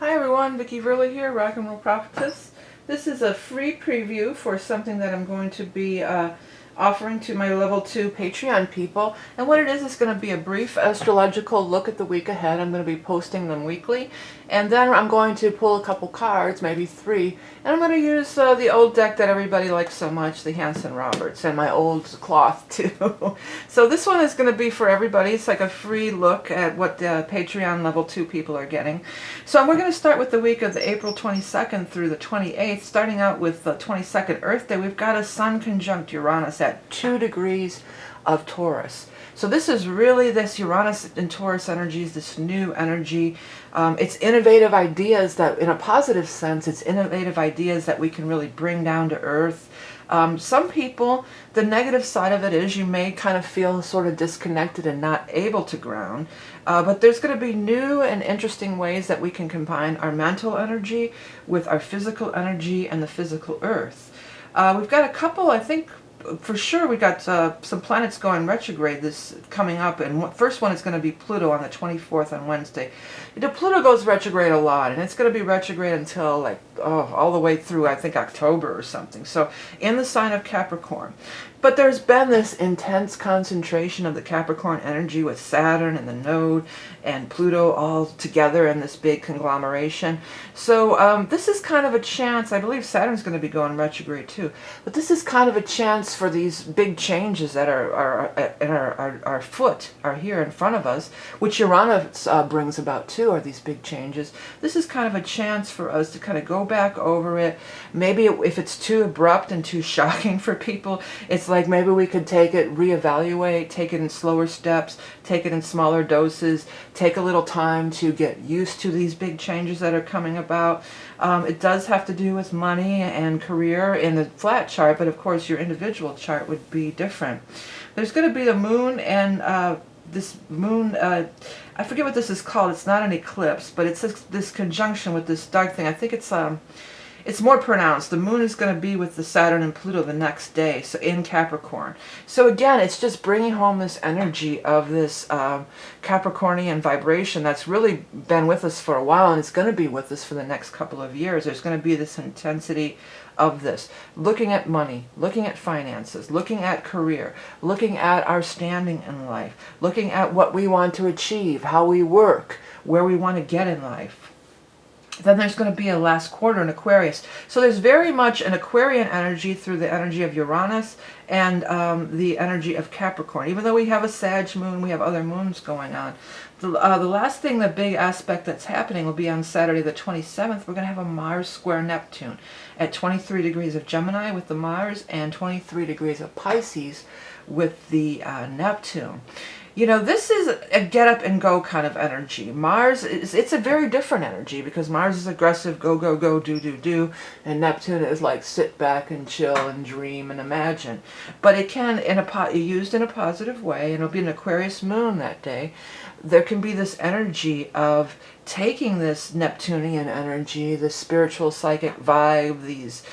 Hi everyone, Vickie here, Rock and Roll Prophetess. This is a free preview for something that I'm going to be offering to my level 2 Patreon people. And what it is going to be a brief astrological look at the week ahead. I'm going to be posting them weekly. And then I'm going to pull a couple cards, maybe 3. And I'm going to use the old deck that everybody likes so much, the Hanson Roberts, and my old cloth too. So this one is going to be for everybody. It's like a free look at what the Patreon level 2 people are getting. So we're going to start with the week of the April 22nd through the 28th. Starting out with the 22nd Earth Day, we've got a Sun conjunct Uranus at 2 degrees of Taurus. So this is really this Uranus and Taurus energies, this new energy. It's innovative ideas that, in a positive sense, it's innovative ideas that we can really bring down to earth. Some people, the negative side of it is you may kind of feel sort of disconnected and not able to ground. But there's going to be new and interesting ways that we can combine our mental energy with our physical energy and the physical earth. We've got a couple, I think, for sure we got some planets going retrograde this coming up, and first one is going to be Pluto on the 24th on Wednesday. Pluto goes retrograde a lot, and it's going to be retrograde until like all the way through I think October or something. So in the sign of Capricorn. But there's been this intense concentration of the Capricorn energy with Saturn and the node and Pluto all together in this big conglomeration. So this is kind of a chance. I believe Saturn's going to be going retrograde too. But this is kind of a chance for these big changes that are afoot, are here in front of us, which Uranus brings about too, are these big changes. This is kind of a chance for us to kind of go back over it. Maybe if it's too abrupt and too shocking for people, it's like maybe we could take it, reevaluate, take it in slower steps, take it in smaller doses, take a little time to get used to these big changes that are coming about. It does have to do with money and career in the flat chart, but of course your individual chart would be different. There's going to be the moon, and this moon, I forget what this is called. It's not an eclipse, but it's this conjunction with this dark thing. I think it's more pronounced. The moon is going to be with the Saturn and Pluto the next day, so in Capricorn. So again, it's just bringing home this energy of this Capricornian vibration that's really been with us for a while, and it's going to be with us for the next couple of years. There's going to be this intensity of this. Looking at money, looking at finances, looking at career, looking at our standing in life, looking at what we want to achieve, how we work, where we want to get in life. Then there's going to be a last quarter in Aquarius. So there's very much an Aquarian energy through the energy of Uranus and the energy of Capricorn. Even though we have a Sag moon, we have other moons going on. The last thing, the big aspect that's happening will be on Saturday the 27th. We're going to have a Mars square Neptune at 23 degrees of Gemini with the Mars and 23 degrees of Pisces with the Neptune. You know, this is a get up and go kind of energy. Mars, it's a very different energy because Mars is aggressive, go, go, go, do, do, do. And Neptune is like sit back and chill and dream and imagine. But it can, used in a positive way, and it'll be an Aquarius moon that day. There can be this energy of taking this Neptunian energy, the spiritual psychic vibe, these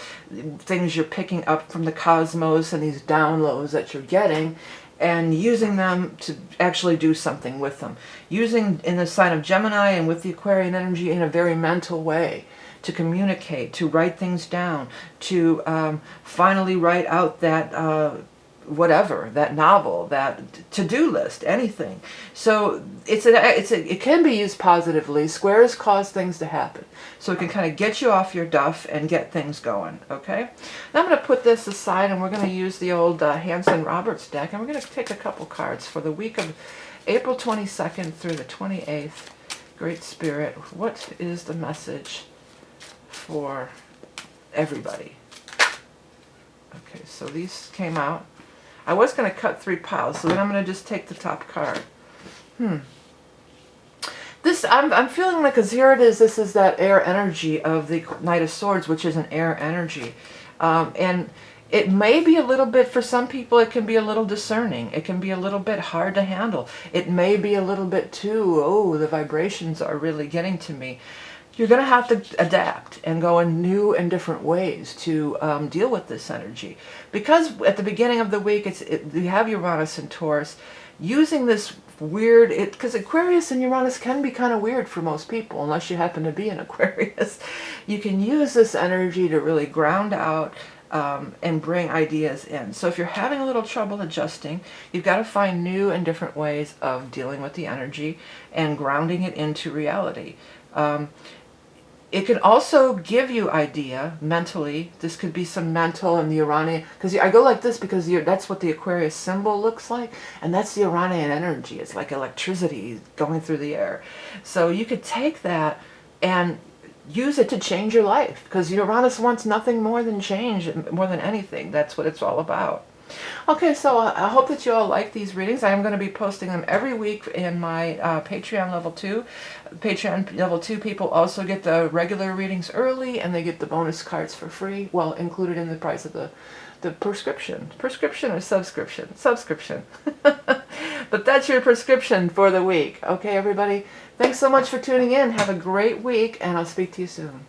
things you're picking up from the cosmos and these downloads that you're getting, and using them to actually do something with them. Using in the sign of Gemini and with the Aquarian energy in a very mental way to communicate, to write things down, to finally write out that whatever, that novel, that to-do list, anything. So it can be used positively. Squares cause things to happen. So it can kind of get you off your duff and get things going, okay? Now I'm going to put this aside, and we're going to use the old Hanson Roberts deck, and we're going to take a couple cards for the week of April 22nd through the 28th. Great Spirit, what is the message for everybody? Okay, so these came out. I was going to cut 3 piles, so then I'm going to just take the top card. This, I'm feeling like, because here it is, this is that air energy of the Knight of Swords, which is an air energy. And it may be a little bit, for some people, it can be a little discerning. It can be a little bit hard to handle. It may be a little bit too, oh, the vibrations are really getting to me. You're going to have to adapt and go in new and different ways to deal with this energy. Because at the beginning of the week, you have Uranus and Taurus. Using this weird, because Aquarius and Uranus can be kind of weird for most people, unless you happen to be an Aquarius. You can use this energy to really ground out and bring ideas in. So if you're having a little trouble adjusting, you've got to find new and different ways of dealing with the energy and grounding it into reality. It can also give you idea mentally. This could be some mental and the Uranian, because I go like this because that's what the Aquarius symbol looks like, and that's the Uranian energy. It's like electricity going through the air. So you could take that and use it to change your life, because Uranus wants nothing more than change, more than anything. That's what it's all about. Okay, so I hope that you all like these readings. I am going to be posting them every week in my Patreon level 2. Patreon level 2 people also get the regular readings early, and they get the bonus cards for free, well, included in the price of the prescription. Prescription or subscription? Subscription. But that's your prescription for the week. Okay, everybody? Thanks so much for tuning in. Have a great week, and I'll speak to you soon.